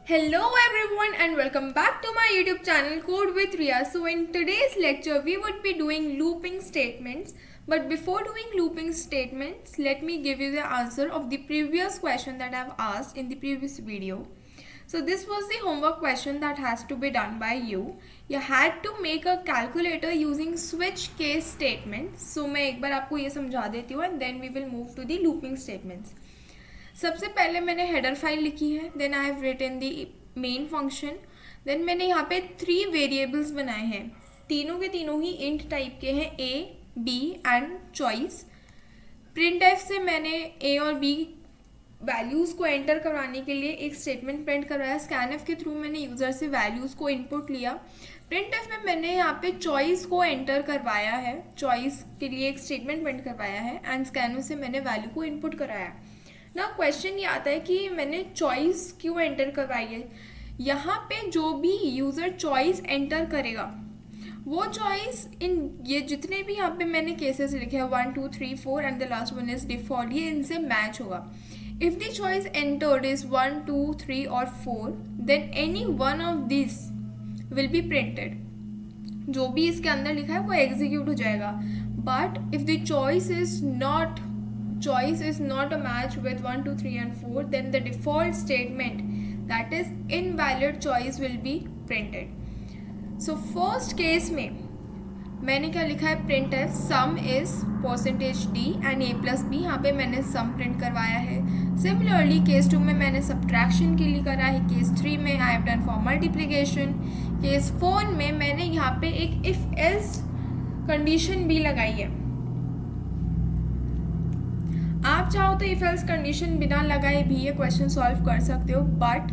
Hello everyone and welcome back to my YouTube channel Code with Ria. So in today's lecture we would be doing looping statements. But before doing looping statements, let me give you the answer of the previous question that I've asked in the previous video. So this was the homework question that has to be done by you. You had to make a calculator using switch case statement. So मैं एक बार आपको ये समझा देती हूँ and then we will move to the looping statements. सबसे पहले मैंने हेडर फाइल लिखी है, then I have written the main function, then मैंने यहाँ पे 3 वेरिएबल्स बनाए हैं, तीनों के तीनों ही इंट टाइप के हैं, A B and choice. Printf से मैंने ए और बी वैल्यूज़ को एंटर करवाने के लिए एक स्टेटमेंट प्रिंट करवाया. स्कैन एफ के थ्रू मैंने यूज़र से वैल्यूज़ को इनपुट लिया. प्रिंट एफ में मैंने यहाँ पे चॉइस को एंटर करवाया है, चॉइस के लिए एक स्टेटमेंट प्रिंट करवाया है एंड स्कैन से मैंने वैल्यू को इनपुट कराया. ना क्वेश्चन ये आता है कि मैंने चॉइस क्यों एंटर करवाई है. यहाँ पे जो भी यूज़र चॉइस एंटर करेगा वो चॉइस इन ये जितने भी यहाँ पे मैंने केसेस लिखे हैं 1 2 3 4 and the last one is default, ये इनसे मैच होगा. If the choice entered is 1 2 3 और 4 then any one of this will be printed. जो भी इसके अंदर लिखा है वो एग्जीक्यूट हो जाएगा. But if the choice is not a match with 1 2 3 and 4, then the default statement, that is invalid choice, will be printed. So first case में मैंने क्या लिखा है, printf sum is %d and a plus b, यहाँ पे मैंने सम print करवाया है. सिमिलरली केस 2 में मैंने सब्ट्रैक्शन के लिए करा है, केस 3 में I have done for multiplication, case 4 में मैंने यहाँ पे एक इफ एल्स कंडीशन भी लगाई है. आप चाहो तो इफ एल्स कंडीशन बिना लगाए भी ये क्वेश्चन सॉल्व कर सकते हो, बट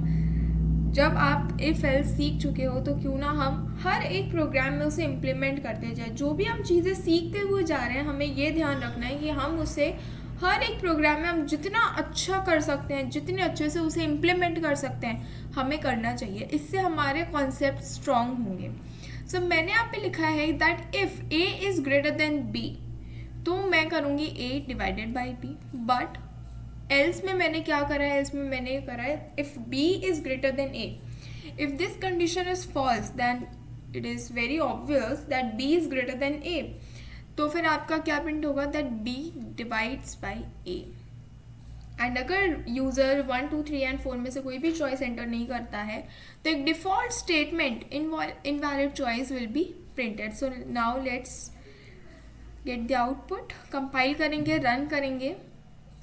जब आप इफ एल्स सीख चुके हो तो क्यों ना हम हर एक प्रोग्राम में उसे इम्प्लीमेंट करते जाए. जो भी हम चीज़ें सीखते हुए जा रहे हैं हमें ये ध्यान रखना है कि हम उसे हर एक प्रोग्राम में हम जितना अच्छा कर सकते हैं, जितने अच्छे से उसे इम्प्लीमेंट कर सकते हैं हमें करना चाहिए. इससे हमारे कॉन्सेप्ट स्ट्रॉन्ग होंगे. सो मैंने यहाँ पे लिखा है that if a is greater than b, तो मैं करूँगी a divided by b. But else में मैंने क्या करा है, एल्स में मैंने करा है if b is greater than a. If this condition is false then it is very obvious that b is greater than a. तो फिर आपका क्या प्रिंट होगा, that b divides by a. And अगर यूज़र 1 2 3 एंड 4 में से कोई भी चॉइस एंटर नहीं करता है तो एक default statement invalid choice will be printed. So now let's get the output. Compile करेंगे, रन करेंगे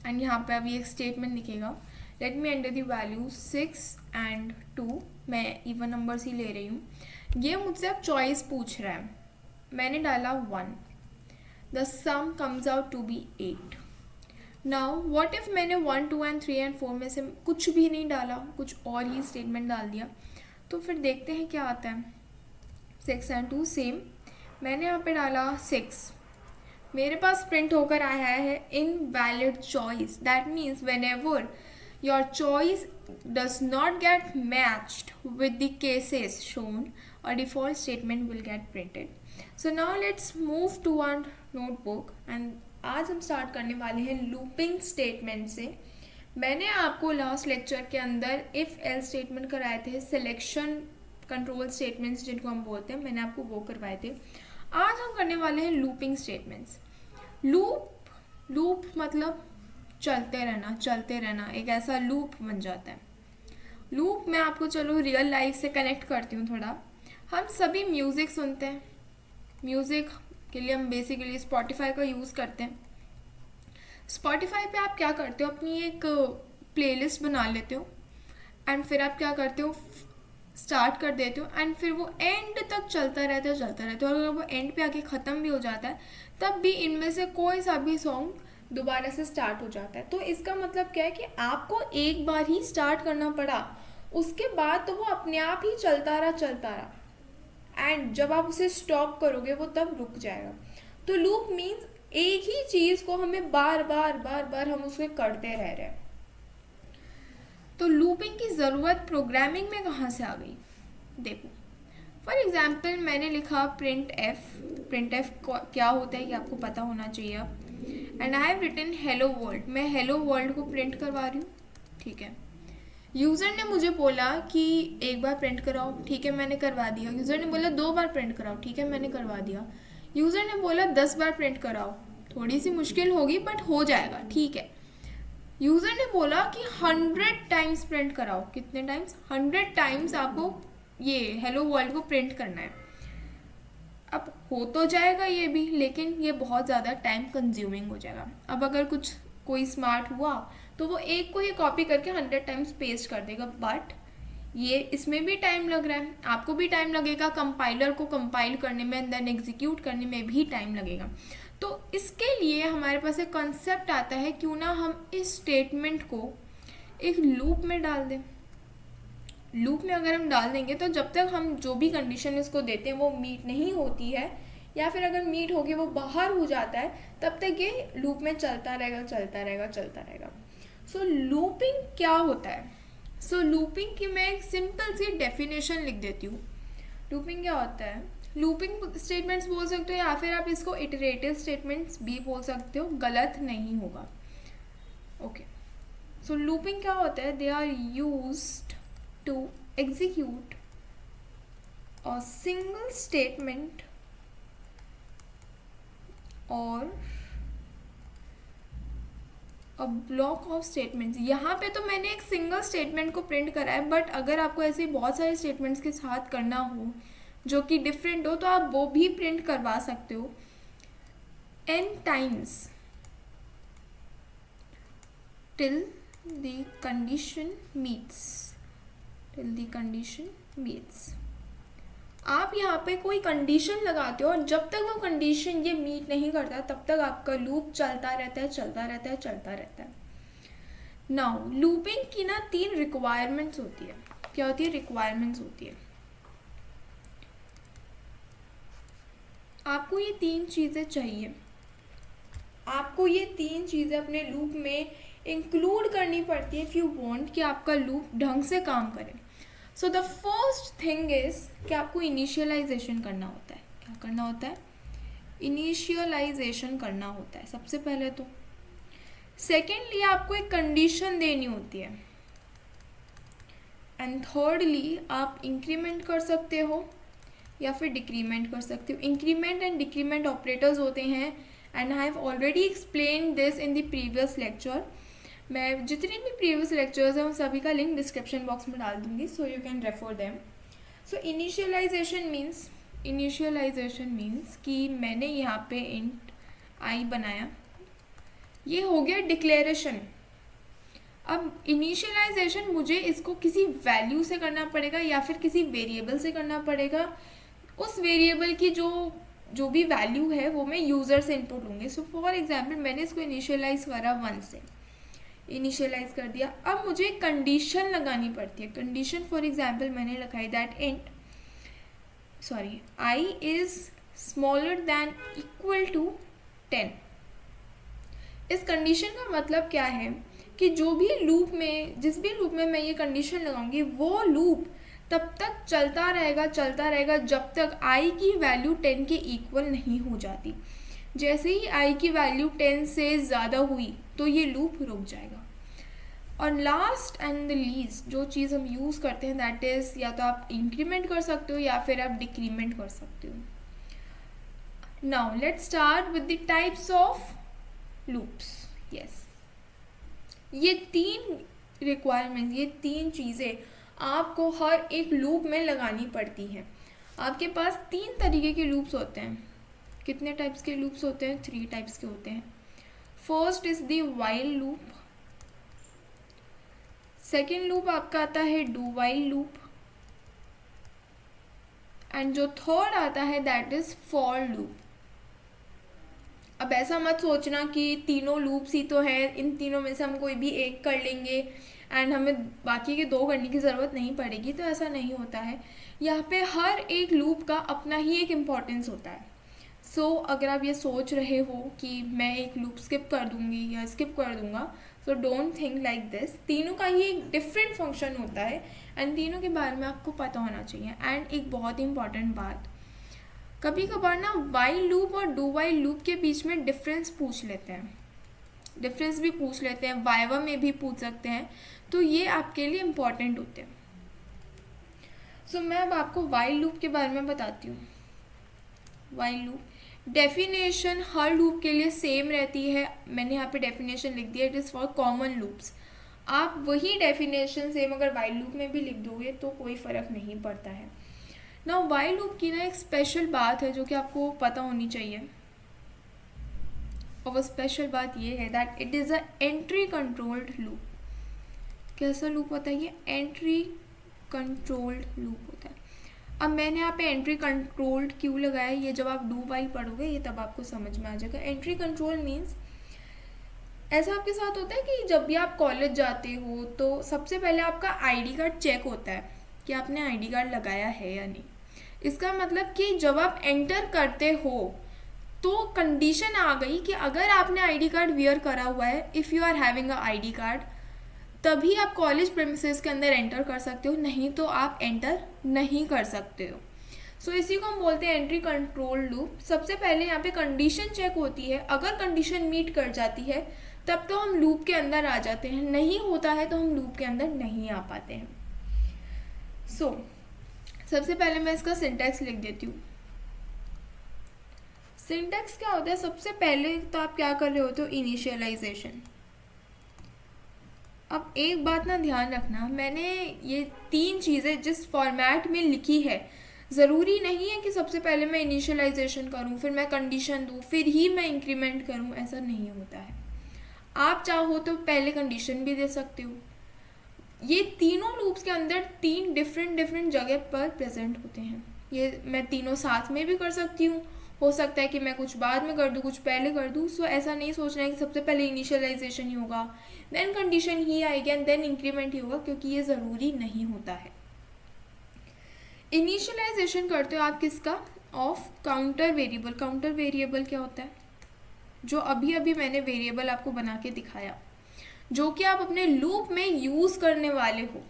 एंड यहाँ पे अभी एक स्टेटमेंट लिखेगा. Let me enter the value 6 and 2. मैं इवन नंबर्स ही ले रही हूँ. ये मुझसे अब चॉइस पूछ रहा है, मैंने डाला 1. The sum comes out to be 8. Now what if मैंने 1 2 एंड 3 एंड 4 में से कुछ भी नहीं डाला, कुछ और ही स्टेटमेंट डाल दिया, तो फिर देखते हैं क्या आता है. 6 एंड 2 सेम, मैंने यहाँ पे डाला 6, मेरे पास प्रिंट होकर आया है invalid choice. That means when your choice does not get matched with the cases shown, a default statement will get printed. So now let's move to our notebook and आज हम start करने वाले हैं looping statement से. मैंने आपको last lecture के अंदर इफ़ एल स्टेटमेंट कराए थे, सिलेक्शन कंट्रोल स्टेटमेंट्स जिनको हम बोलते हैं, मैंने आपको वो करवाए थे. आज हम करने वाले हैं लूपिंग स्टेटमेंट्स. लूप मतलब चलते रहना, एक ऐसा लूप बन जाता है. लूप मैं आपको चलो रियल लाइफ से कनेक्ट करती हूँ थोड़ा. हम सभी म्यूज़िक सुनते हैं, म्यूज़िक के लिए हम बेसिकली स्पॉटिफाई का यूज़ करते हैं. स्पॉटिफाई पे आप क्या करते हो, अपनी एक प्लेलिस्ट बना लेते हो एंड फिर आप क्या करते हो, स्टार्ट कर देते हो एंड फिर वो एंड तक चलता रहता है. और अगर वो एंड पे आके ख़त्म भी हो जाता है तब भी इनमें से कोई सा भी सॉन्ग दोबारा से स्टार्ट हो जाता है. तो इसका मतलब क्या है कि आपको एक बार ही स्टार्ट करना पड़ा, उसके बाद तो वो अपने आप ही चलता रहा एंड जब आप उसे स्टॉप करोगे वो तब रुक जाएगा. तो लूप मीन्स एक ही चीज़ को हमें बार बार हम उसको करते रह रहे हैं. तो लूपिंग की ज़रूरत प्रोग्रामिंग में कहाँ से आ गई, देखो. फॉर एग्जाम्पल मैंने लिखा प्रिंट एफ क्या होता है ये आपको पता होना चाहिए अब. And I have written hello world, मैं हेलो वर्ल्ड को प्रिंट करवा रही हूँ, ठीक है. यूज़र ने मुझे बोला कि एक बार प्रिंट कराओ, ठीक है मैंने करवा दिया। यूज़र ने बोला 2 बार प्रिंट कराओ, ठीक है मैंने करवा दिया। यूज़र ने बोला 10 बार प्रिंट कराओ, थोड़ी सी मुश्किल होगी बट हो जाएगा, ठीक है। यूज़र ने बोला कि 100 टाइम्स प्रिंट कराओ, कितने टाइम्स? 100 टाइम्स आपको ये हेलो वर्ल्ड को प्रिंट करना है। अब हो तो जाएगा ये भी, लेकिन ये बहुत ज़्यादा टाइम कंज्यूमिंग हो जाएगा। अब अगर कुछ कोई स्मार्ट हुआ तो वो एक को ही कॉपी करके 100 टाइम्स पेस्ट कर देगा, बट ये इसमें भी टाइम लग रहा है, आपको भी टाइम लगेगा, कंपाइलर को कंपाइल करने में, देन एग्जीक्यूट करने में भी टाइम लगेगा। तो इसके लिए हमारे पास एक कॉन्सेप्ट आता है, क्यों ना हम इस स्टेटमेंट को एक लूप में डाल दें। लूप में अगर हम डाल देंगे तो जब तक हम जो भी कंडीशन इसको देते हैं वो मीट नहीं होती है, या फिर अगर मीट होगी वो बाहर हो जाता है, तब तक ये लूप में चलता रहेगा चलता रहेगा चलता रहेगा। सो लूपिंग क्या होता है? सो लूपिंग की मैं एक सिंपल सी डेफिनेशन लिख देती हूँ। लूपिंग क्या होता है? लूपिंग स्टेटमेंट्स बोल सकते हो, या फिर आप इसको इटरेटिव स्टेटमेंट्स भी बोल सकते हो, गलत नहीं होगा। ओके, सो लूपिंग क्या होता है? They are used to execute a single statement or a block of statements। यहाँ पे तो मैंने एक सिंगल स्टेटमेंट को प्रिंट करा है, बट अगर आपको ऐसे बहुत सारे स्टेटमेंट्स के साथ करना हो जो कि डिफरेंट हो तो आप वो भी प्रिंट करवा सकते हो n times till the condition meets। till the condition meets। आप यहाँ पे कोई कंडीशन लगाते हो और जब तक वो कंडीशन ये मीट नहीं करता तब तक आपका लूप चलता रहता है चलता रहता है चलता रहता है। नाउ लूपिंग की ना 3 रिक्वायरमेंट्स होती है। क्या होती है? रिक्वायरमेंट्स होती है। आपको ये 3 चीज़ें चाहिए, आपको ये 3 चीज़ें अपने लूप में इंक्लूड करनी पड़ती है इफ़ यू वांट कि आपका लूप ढंग से काम करे। So the first thing is कि आपको इनिशियलाइजेशन करना होता है। क्या करना होता है? इनिशियलाइजेशन करना होता है सबसे पहले तो। सेकेंडली आपको एक कंडीशन देनी होती है, एंड थर्डली आप इंक्रीमेंट कर सकते हो या फिर डिक्रीमेंट कर सकते हो। इंक्रीमेंट एंड डिक्रीमेंट ऑपरेटर्स होते हैं, and I have already explain this in the previous lecture. मैं जितने भी प्रीवियस लेक्चर्स हैं उन सभी का लिंक डिस्क्रिप्शन बॉक्स में डाल दूंगी, so you can refer them. So initialization means कि मैंने यहाँ पे इंट आई बनाया, ये हो गया डिक्लेरेशन। अब इनिशियलाइजेशन मुझे इसको किसी वैल्यू से करना पड़ेगा या फिर किसी वेरिएबल से करना पड़ेगा। उस वेरिएबल की जो भी वैल्यू है वो मैं यूज़र से इनपुट लूँगी। सो फॉर एग्जांपल मैंने इसको इनिशियलाइज करा 1 से, इनिशियलाइज कर दिया। अब मुझे एक कंडीशन लगानी पड़ती है। कंडीशन फॉर एग्जांपल मैंने लगाई that i is smaller than equal to 10। इस कंडीशन का मतलब क्या है कि जो भी लूप में, जिस भी लूप में मैं ये कंडीशन लगाऊंगी वो लूप तब तक चलता रहेगा जब तक आई की वैल्यू 10 के इक्वल नहीं हो जाती। जैसे ही आई की वैल्यू 10 से ज़्यादा हुई तो ये लूप रुक जाएगा। और लास्ट एंड द लीस्ट जो चीज़ हम यूज़ करते हैं दैट इज़, या तो आप इंक्रीमेंट कर सकते हो या फिर आप डिक्रीमेंट कर सकते हो। Now let's start with the types of loops. Yes, ये 3 रिक्वायरमेंट, ये 3 चीज़ें आपको हर एक लूप में लगानी पड़ती हैं। आपके पास 3 तरीके के लूप्स होते हैं। कितने टाइप्स के लूप्स होते हैं? 3 टाइप्स के होते हैं। First is the while loop, second loop आपका आता है डू व्हाइल लूप, एंड जो थर्ड आता है दैट इज फॉर लूप। अब ऐसा मत सोचना कि तीनों लूप्स ही तो हैं, इन तीनों में से हम कोई भी एक कर लेंगे एंड हमें बाकी के 2 करने की ज़रूरत नहीं पड़ेगी, तो ऐसा नहीं होता है। यहाँ पे हर एक लूप का अपना ही एक इम्पॉर्टेंस होता है। सो अगर आप ये सोच रहे हो कि मैं एक लूप स्किप कर दूंगी या स्किप कर दूंगा, so don't think like this. तीनों का ही एक डिफरेंट फंक्शन होता है एंड तीनों के बारे में आपको पता होना चाहिए। एंड एक बहुत ही इंपॉर्टेंट बात, कभी कभार ना वाइल लूप और डू वाइल लूप के बीच में डिफरेंस पूछ लेते हैं। डिफरेंस भी पूछ लेते हैं, वाइवा में भी पूछ सकते हैं, तो ये आपके लिए इम्पॉर्टेंट होते हैं। सो मैं अब आपको वाइल लूप के बारे में बताती हूँ। वाइल लूप डेफिनेशन हर लूप के लिए सेम रहती है। मैंने यहाँ पे डेफिनेशन लिख दिया, it is for common loops. आप वही डेफिनेशन सेम अगर वाइल लूप में भी लिख दोगे तो कोई फ़र्क नहीं पड़ता है ना। वाइल लूप की ना एक स्पेशल बात है जो कि आपको पता होनी चाहिए, और वो स्पेशल बात ये है that it is a entry controlled loop. कैसा लूप होता है ये? एंट्री कंट्रोल्ड लूप होता है। अब मैंने यहाँ पे एंट्री कंट्रोल्ड क्यों लगाया, ये जब आप डू वाइल पढ़ोगे ये तब आपको समझ में आ जाएगा। एंट्री कंट्रोल मीन्स ऐसा आपके साथ होता है कि जब भी आप कॉलेज जाते हो तो सबसे पहले आपका आईडी कार्ड चेक होता है कि आपने आईडी कार्ड लगाया है या नहीं। इसका मतलब कि जब आप एंटर करते हो तो कंडीशन आ गई कि अगर आपने आईडी कार्ड वियर करा हुआ है, if you are having a ID card, तभी आप कॉलेज प्रेमिसेस के अंदर एंटर कर सकते हो, नहीं तो आप एंटर नहीं कर सकते हो। सो इसी को हम बोलते हैं एंट्री कंट्रोल लूप। सबसे पहले यहाँ पे कंडीशन चेक होती है, अगर कंडीशन मीट कर जाती है तब तो हम लूप के अंदर आ जाते हैं, नहीं होता है तो हम लूप के अंदर नहीं आ पाते हैं। सो सबसे पहले मैं इसका सिंटैक्स लिख देती हूँ। सिंटैक्स क्या होता है? सबसे पहले तो आप क्या कर रहे होते हो? इनिशियलाइजेशन। अब एक बात ना ध्यान रखना, मैंने ये 3 चीज़ें जिस फॉर्मेट में लिखी है, ज़रूरी नहीं है कि सबसे पहले मैं इनिशियलाइजेशन करूँ, फिर मैं कंडीशन दूँ, फिर ही मैं इंक्रीमेंट करूँ, ऐसा नहीं होता है। आप चाहो तो पहले कंडीशन भी दे सकते हो। ये तीनों लूप्स के अंदर 3 डिफरेंट जगह पर प्रेजेंट होते हैं। ये मैं तीनों साथ में भी कर सकती हूँ, हो सकता है कि मैं कुछ बाद में कर दूँ, कुछ पहले कर दूँ। सो ऐसा नहीं सोचना है कि सबसे पहले इनिशियलाइजेशन ही होगा, देन कंडीशन ही आएगी एंड देन इंक्रीमेंट ही होगा, क्योंकि ये ज़रूरी नहीं होता है। इनिशियलाइजेशन करते हो आप किसका? Of counter variable. Counter variable क्या होता है? जो अभी अभी मैंने वेरिएबल आपको बना के दिखाया, जो कि आप अपने लूप में यूज़ करने वाले हो।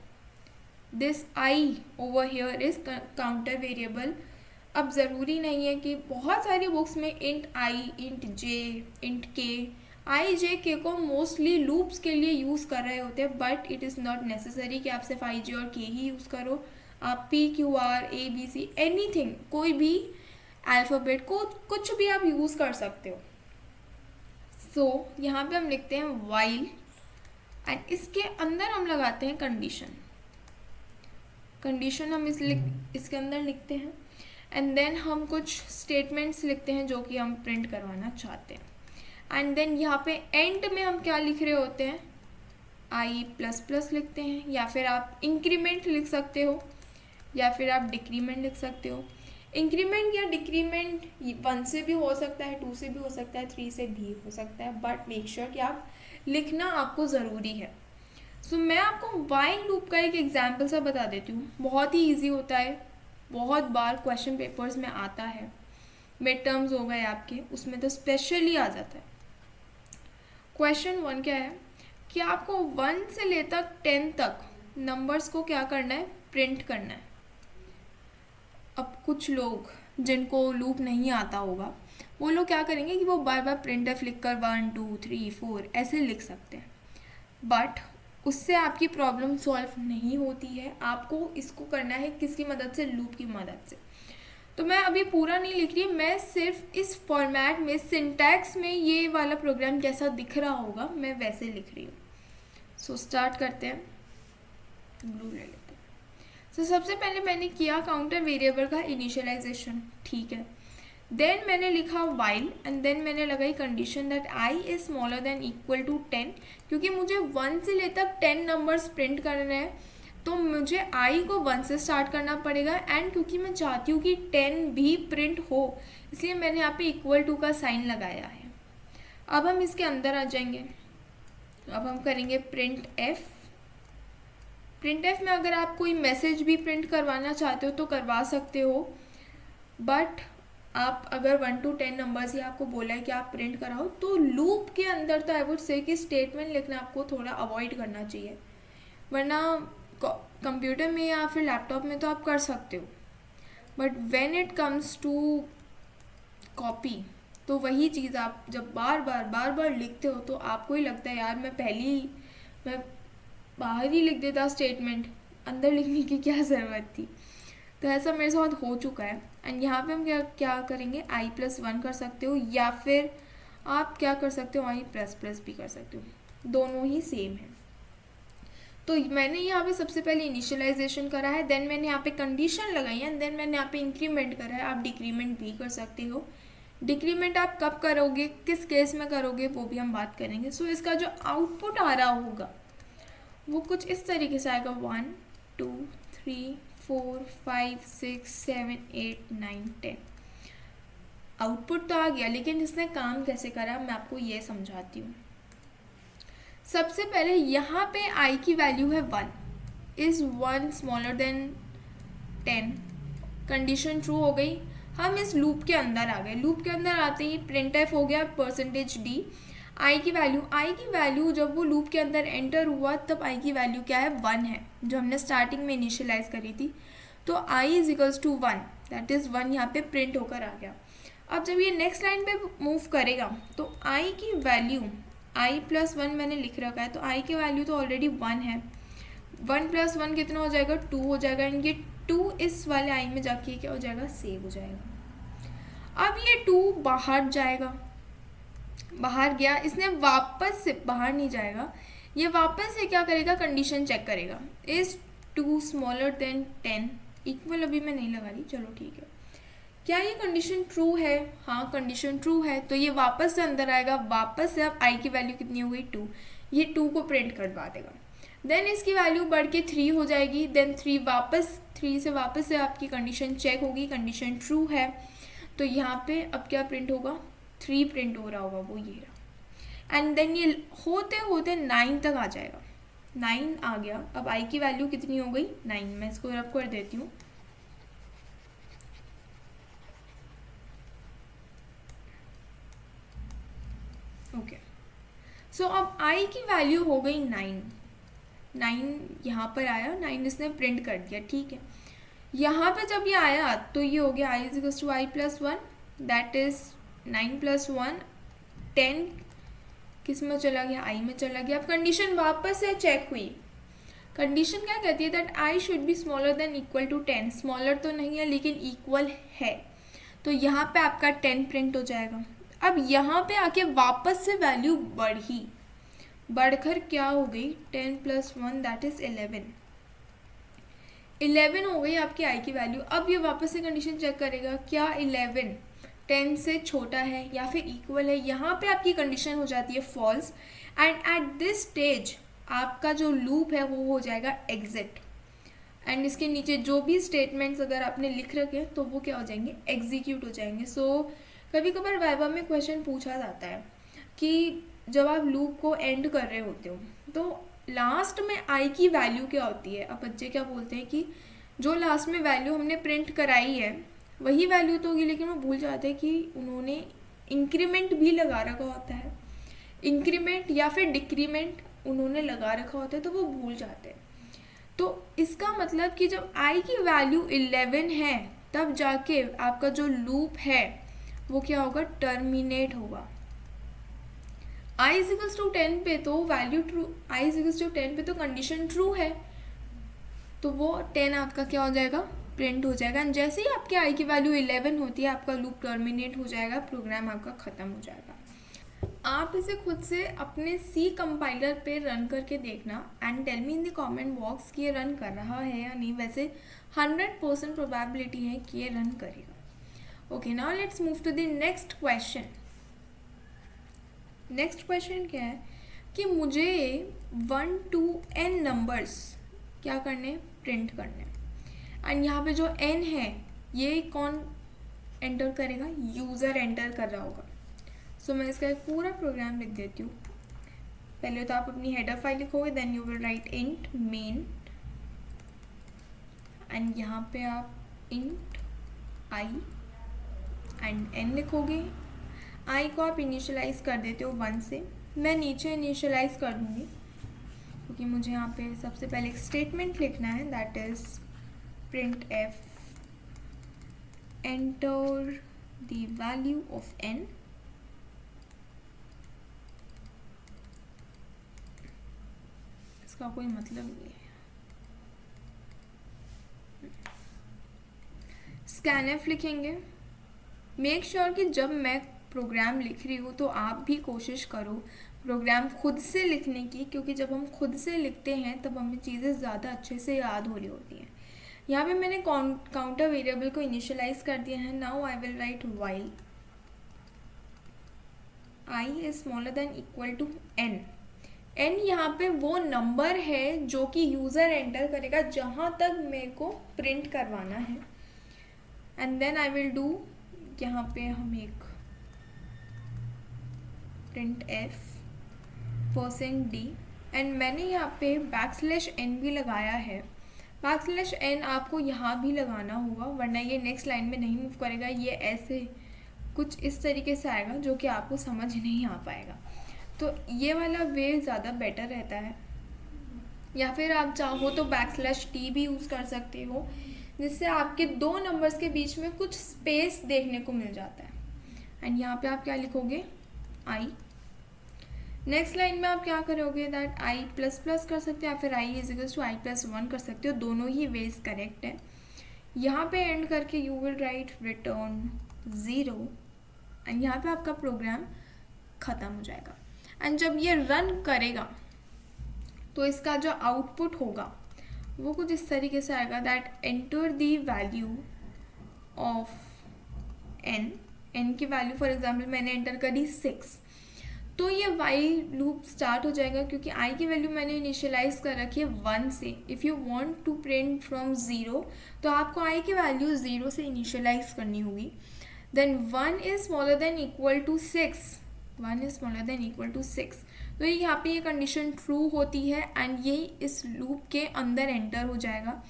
This I over here is counter variable. अब ज़रूरी नहीं है कि बहुत सारी बुक्स में इंट आई, इंट जे, इंट के, आई जे के को मोस्टली लूप्स के लिए यूज़ कर रहे होते हैं, but it is not necessary कि आप सिर्फ आई जे और के ही यूज़ करो। आप P Q R A B C anything, कोई भी अल्फ़ाबेट को कुछ भी आप यूज़ कर सकते हो। सो यहाँ पे हम लिखते हैं वाइल एंड इसके अंदर हम लगाते हैं कंडीशन। कंडीशन हम इसके अंदर लिखते हैं एंड देन हम कुछ स्टेटमेंट्स लिखते हैं जो कि हम प्रिंट करवाना चाहते हैं। एंड देन यहाँ पे एंड में हम क्या लिख रहे होते हैं? आई प्लस प्लस लिखते हैं, या फिर आप इंक्रीमेंट लिख सकते हो, या फिर आप डिक्रीमेंट लिख सकते हो। इंक्रीमेंट या डिक्रीमेंट 1 से भी हो सकता है, 2 से भी हो सकता है, 3 से भी हो सकता है, बट मेक श्योर कि आप लिखना आपको ज़रूरी है। सो मैं आपको वाइल लूप का एक एग्जाम्पल सा बता देती हूँ। बहुत ही ईजी होता है, बहुत बार क्वेश्चन पेपर्स में आता है, मिड टर्म्स हो गए आपके, उसमें तो स्पेशली आ जाता है। क्वेश्चन 1 क्या है कि आपको 1 से लेकर 10 तक नंबर्स को क्या करना है? प्रिंट करना है। अब कुछ लोग जिनको लूप नहीं आता होगा, वो लोग क्या करेंगे कि वो बार बार प्रिंट एफ लिख कर 1 2 3 4 ऐसे लिख सकते हैं, बट उससे आपकी प्रॉब्लम सॉल्व नहीं होती है। आपको इसको करना है किसकी मदद से? लूप की मदद से। तो मैं अभी पूरा नहीं लिख रही, मैं सिर्फ इस फॉर्मेट में सिंटैक्स में ये वाला प्रोग्राम कैसा दिख रहा होगा मैं वैसे लिख रही हूँ। सो स्टार्ट करते हैं। ब्लू ले लेते हैं। सो सबसे पहले मैंने किया काउंटर वेरिएबल का इनिशियलाइजेशन, ठीक है। देन मैंने लिखा वाइल एंड देन मैंने लगाई condition that i is smaller than equal to 10, क्योंकि मुझे 1 से लेकर 10 नंबर्स प्रिंट करने हैं, तो मुझे आई को 1 से स्टार्ट करना पड़ेगा। एंड क्योंकि मैं चाहती हूँ कि 10 भी प्रिंट हो, इसलिए मैंने यहाँ पे इक्वल टू का साइन लगाया है। अब हम इसके अंदर आ जाएंगे। अब हम करेंगे प्रिंट एफ। प्रिंट एफ में अगर आप कोई मैसेज भी प्रिंट करवाना चाहते हो तो करवा सकते हो, बट आप अगर 1 to 10 नंबर्स ही आपको बोला है कि आप प्रिंट कराओ, तो लूप के अंदर तो आई वुड से कि स्टेटमेंट लिखना आपको थोड़ा अवॉइड करना चाहिए, वरना कंप्यूटर में या फिर लैपटॉप में तो आप कर सकते हो, but when it comes to copy तो वही चीज़ आप जब बार बार लिखते हो तो आपको ही लगता है यार मैं बाहर ही लिख देता स्टेटमेंट, अंदर लिखने की क्या ज़रूरत थी। तो ऐसा मेरे साथ हो चुका है। एंड यहाँ पे हम क्या क्या करेंगे, i+1 कर सकते हो या फिर आप क्या कर सकते हो, i++ भी कर सकते हो, दोनों ही सेम है। तो मैंने यहाँ पे सबसे पहले इनिशियलाइजेशन करा है, देन मैंने यहाँ पे कंडीशन लगाई है, देन मैंने यहाँ पे इंक्रीमेंट करा है। आप डिक्रीमेंट भी कर सकते हो। डिक्रीमेंट आप कब करोगे, किस केस में करोगे, वो भी हम बात करेंगे। सो इसका जो आउटपुट आ रहा होगा वो कुछ इस तरीके से आएगा, 1 2 3 4 5 6 7 8 9 10। आउटपुट तो आ गया, लेकिन इसने काम कैसे करा मैं आपको ये समझाती हूँ। सबसे पहले यहाँ पे i की वैल्यू है 1, is 1 smaller than 10। Condition true हो गई, हम इस लूप के अंदर आ गए। लूप के अंदर आते ही printf हो गया %d। i की वैल्यू जब वो लूप के अंदर एंटर हुआ तब i की वैल्यू क्या है, 1 है, जो हमने स्टार्टिंग में इनिशियलाइज करी थी। तो i is equals to 1, that is 1 यहाँ पे प्रिंट होकर आ गया। अब जब ये नेक्स्ट लाइन पे मूव करेगा तो i की वैल्यू i+1 मैंने लिख रखा है, तो i की वैल्यू तो ऑलरेडी 1 है। 1 + 1 कितना हो जाएगा, 2 हो जाएगा। एंड ये 2 इस वाले i में जाके क्या हो जाएगा, सेव हो जाएगा। अब ये 2 बाहर जाएगा, बाहर गया, इसने वापस से बाहर नहीं जाएगा, ये वापस से क्या करेगा, कंडीशन चेक करेगा, इज़ 2 स्मॉलर देन 10 इक्वल। अभी मैं नहीं लगा रही, चलो ठीक है। क्या ये कंडीशन ट्रू है, हाँ कंडीशन ट्रू है, तो ये वापस से अंदर आएगा। वापस से अब i की वैल्यू कितनी हो गई, 2, ये 2 को प्रिंट करवा देगा। देन इसकी वैल्यू बढ़ के 3 हो जाएगी। देन 3 से वापस से आपकी कंडीशन चेक होगी, कंडीशन ट्रू है, तो यहाँ पे अब क्या प्रिंट होगा, 3 प्रिंट हो रहा होगा, वो ये रहा। एंड देन ये होते होते 9 तक आ जाएगा। 9 आ गया, अब i की वैल्यू कितनी हो गई, 9। मैं इसको रब कर देती हूँ। ओके, सो अब i की वैल्यू हो गई 9 यहाँ पर आया, 9 इसने प्रिंट कर दिया, ठीक है। यहाँ पे जब ये आया तो ये हो गया i is to i+1, that is 9 + 1 10 किस में चला गया, i में चला गया। अब कंडीशन वापस से चेक हुई। कंडीशन क्या कहती है, that i should be smaller than equal to 10। Smaller तो नहीं है लेकिन इक्वल है, तो यहाँ पे आपका 10 प्रिंट हो जाएगा। अब यहाँ पे आके वापस से वैल्यू बढ़कर क्या हो गई, 10 + 1 दैट इज 11 हो गई आपकी i की वैल्यू। अब ये वापस से कंडीशन चेक करेगा, क्या 11 10 से छोटा है या फिर इक्वल है। यहाँ पे आपकी कंडीशन हो जाती है false. And at this stage आपका जो लूप है वो हो जाएगा एग्जिट। एंड इसके नीचे जो भी स्टेटमेंट्स अगर आपने लिख रखे तो वो क्या हो जाएंगे, एग्जीक्यूट हो जाएंगे। सो कभी कभार वाइवा में क्वेश्चन पूछा जाता है कि जब आप लूप को एंड कर रहे होते हो तो लास्ट में i की वैल्यू क्या होती है। अब बच्चे क्या बोलते हैं कि जो लास्ट में वैल्यू हमने प्रिंट कराई है वही वैल्यू तो होगी, लेकिन वो भूल जाते हैं कि उन्होंने इंक्रीमेंट भी लगा रखा होता है। इंक्रीमेंट या फिर डिक्रीमेंट उन्होंने लगा रखा होता है, तो वो भूल जाते हैं। तो इसका मतलब कि जब i की वैल्यू 11 है तब जाके आपका जो लूप है वो क्या होगा, टर्मिनेट होगा। i = 10 पे तो वैल्यू ट्रू, i = 10 पे तो कंडीशन ट्रू है, तो वो 10 आपका क्या हो जाएगा, प्रिंट हो जाएगा। एंड जैसे ही आपके i की वैल्यू 11 होती है आपका लूप टर्मिनेट हो जाएगा, प्रोग्राम आपका ख़त्म हो जाएगा। आप इसे खुद से अपने C कंपाइलर पे रन करके देखना and tell me in the comment box कि ये रन कर रहा है या नहीं। वैसे 100% प्रोबेबिलिटी है कि ये रन करेगा। Okay, now let's move to the next question. Next question क्या है कि मुझे 1 to n नंबर्स क्या करने, प्रिंट करने। एंड यहाँ पे जो n है ये कौन एंटर करेगा, यूज़र एंटर कर रहा होगा। सो मैं इसका एक पूरा प्रोग्राम लिख देती हूँ। पहले तो आप अपनी हेडर फाइल लिखोगे, then you will write int main and यहाँ पे आप इंट i एंड n लिखोगे। i को आप इनिशियलाइज़ कर देते हो 1 से, मैं नीचे इनिशियलाइज़ कर दूँगी क्योंकि मुझे यहाँ पे सबसे पहले एक स्टेटमेंट लिखना है, that is printf enter the value of n इसका कोई मतलब नहीं है। स्कैनफ लिखेंगे। मेक श्योर कि जब मैं प्रोग्राम लिख रही हूँ तो आप भी कोशिश करो प्रोग्राम खुद से लिखने की, क्योंकि जब हम खुद से लिखते हैं तब हमें चीज़ें ज़्यादा अच्छे से याद हो रही होती हैं। यहाँ पे मैंने काउंटर वेरिएबल को इनिशियलाइज कर दिया है। Now I will write while i is smaller than equal to n। n यहाँ पे वो नंबर है जो कि यूज़र एंटर करेगा जहाँ तक मेरे को प्रिंट करवाना है। And then I will do, यहाँ पे हम एक प्रिंट f%d एंड मैंने यहाँ पे \n भी लगाया है। \n आपको यहाँ भी लगाना होगा, वरना ये नेक्स्ट लाइन में नहीं मूव करेगा। ये ऐसे कुछ इस तरीके से आएगा जो कि आपको समझ नहीं आ पाएगा। तो ये वाला वे ज़्यादा बेटर रहता है। या फिर आप चाहो तो \t भी यूज़ कर सकते हो, जिससे आपके दो नंबर्स के बीच में कुछ स्पेस देखने को मिल जाता है। एंड यहाँ पे आप क्या लिखोगे, i। नेक्स्ट लाइन में आप क्या करोगे, दैट i++ कर सकते हो या फिर i = i+1 कर सकते हो। दोनों ही वेज करेक्ट है। यहाँ पे एंड करके you will right return 0 and यहाँ पे आपका प्रोग्राम ख़त्म हो जाएगा। एंड जब ये रन करेगा तो इसका जो आउटपुट होगा वो कुछ इस तरीके से आएगा, that enter the value of n की वैल्यू फॉर एग्जांपल मैंने एंटर करी 6, तो ये वाइल लूप स्टार्ट हो जाएगा क्योंकि i की वैल्यू मैंने इनिशियलाइज कर रखी है 1 से। If you want to print from 0 तो आपको i की वैल्यू 0 से इनिशियलाइज करनी होगी। Then 1 is smaller than equal to 6, 1 is smaller than equal to 6, तो यहाँ पे ये कंडीशन ट्रू होती है एंड ये इस लूप के अंदर एंटर हो जाएगा।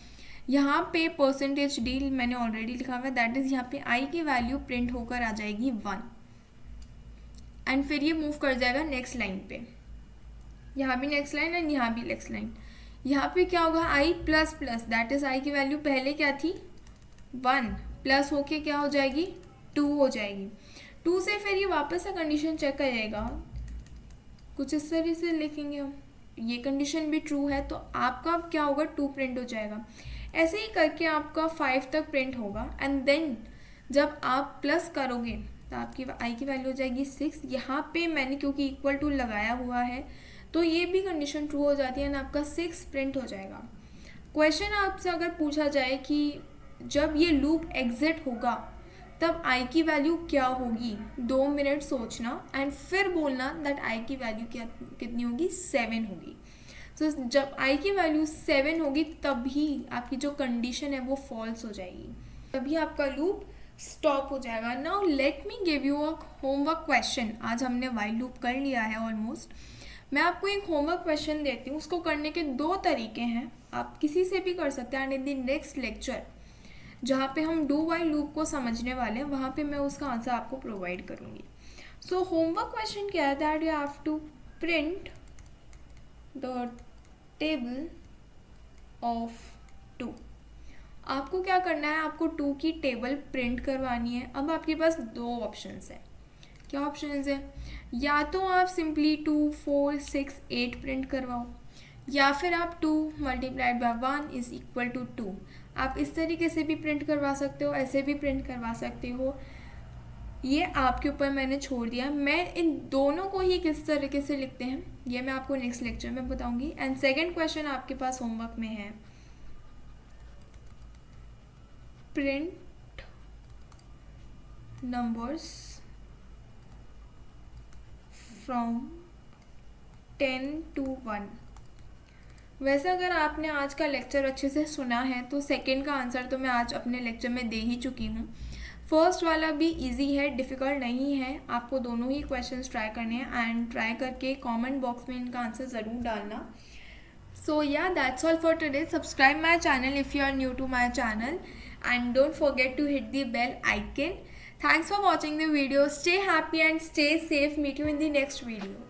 यहाँ पे %d मैंने ऑलरेडी लिखा हुआ है, दैट इज़ यहाँ पे i की वैल्यू प्रिंट होकर आ जाएगी 1 एंड फिर ये मूव कर जाएगा नेक्स्ट लाइन पे। यहाँ भी नेक्स्ट लाइन एंड यहाँ भी नेक्स्ट लाइन। यहाँ पे क्या होगा, i++, दैट इज़ i की वैल्यू पहले क्या थी 1 प्लस होके क्या हो जाएगी 2 हो जाएगी। 2 से फिर ये वापस से कंडीशन चेक करेगा, कुछ इस तरह से लिखेंगे हम, ये कंडीशन भी ट्रू है तो आपका अब क्या होगा 2 प्रिंट हो जाएगा। ऐसे ही करके आपका 5 तक प्रिंट होगा एंड देन जब आप प्लस करोगे तो आपकी i की वैल्यू हो जाएगी 6। यहाँ पे मैंने क्योंकि इक्वल टू लगाया हुआ है तो ये भी कंडीशन ट्रू हो जाती है एंड आपका 6 प्रिंट हो जाएगा। क्वेश्चन आपसे अगर पूछा जाए कि जब ये लूप एग्जिट होगा तब i की वैल्यू क्या होगी, 2 मिनट सोचना एंड फिर बोलना दैट i की वैल्यू कितनी होगी, 7 होगी। तो जब i की वैल्यू 7 होगी तभी आपकी जो कंडीशन है वो फॉल्स हो जाएगी, तभी आपका लूप स्टॉप हो जाएगा। Now let me give you a homework question. आज हमने वाइल लूप कर लिया है ऑलमोस्ट। मैं आपको एक होमवर्क क्वेश्चन देती हूँ, उसको करने के 2 तरीके हैं, आप किसी से भी कर सकते हैं। And in the next lecture जहाँ पे हम डू वाइल लूप को समझने वाले हैं वहाँ पे मैं उसका आंसर आपको प्रोवाइड करूँगी। सो होमवर्क क्वेश्चन क्या है, that you have to print the table of 2। आपको क्या करना है, आपको 2 की टेबल प्रिंट करवानी है। अब आपके पास 2 ऑप्शंस हैं। क्या ऑप्शंस है, या तो आप सिंपली 2, 4, 6, 8 प्रिंट करवाओ, या फिर आप 2 × 1 इज इक्वल टू 2। आप इस तरीके से भी प्रिंट करवा सकते हो, ऐसे भी प्रिंट करवा सकते हो, ये आपके ऊपर मैंने छोड़ दिया। मैं इन दोनों को ही किस तरीके से लिखते हैं ये मैं आपको नेक्स्ट लेक्चर में बताऊंगी। एंड सेकंड क्वेश्चन आपके पास होमवर्क में है, प्रिंट नंबर्स फ्रॉम 10 to 1। वैसे अगर आपने आज का लेक्चर अच्छे से सुना है तो सेकंड का आंसर तो मैं आज अपने लेक्चर में दे ही चुकी हूँ। फर्स्ट वाला भी इजी है, डिफ़िकल्ट नहीं है। आपको दोनों ही क्वेश्चंस ट्राई करने हैं एंड ट्राई करके कमेंट बॉक्स में इनका आंसर ज़रूर डालना। So yeah that's all for today. Subscribe my channel if you are new to my channel and don't forget to hit the bell icon. Thanks for watching the video. Stay happy and stay safe. Meet you in the next video.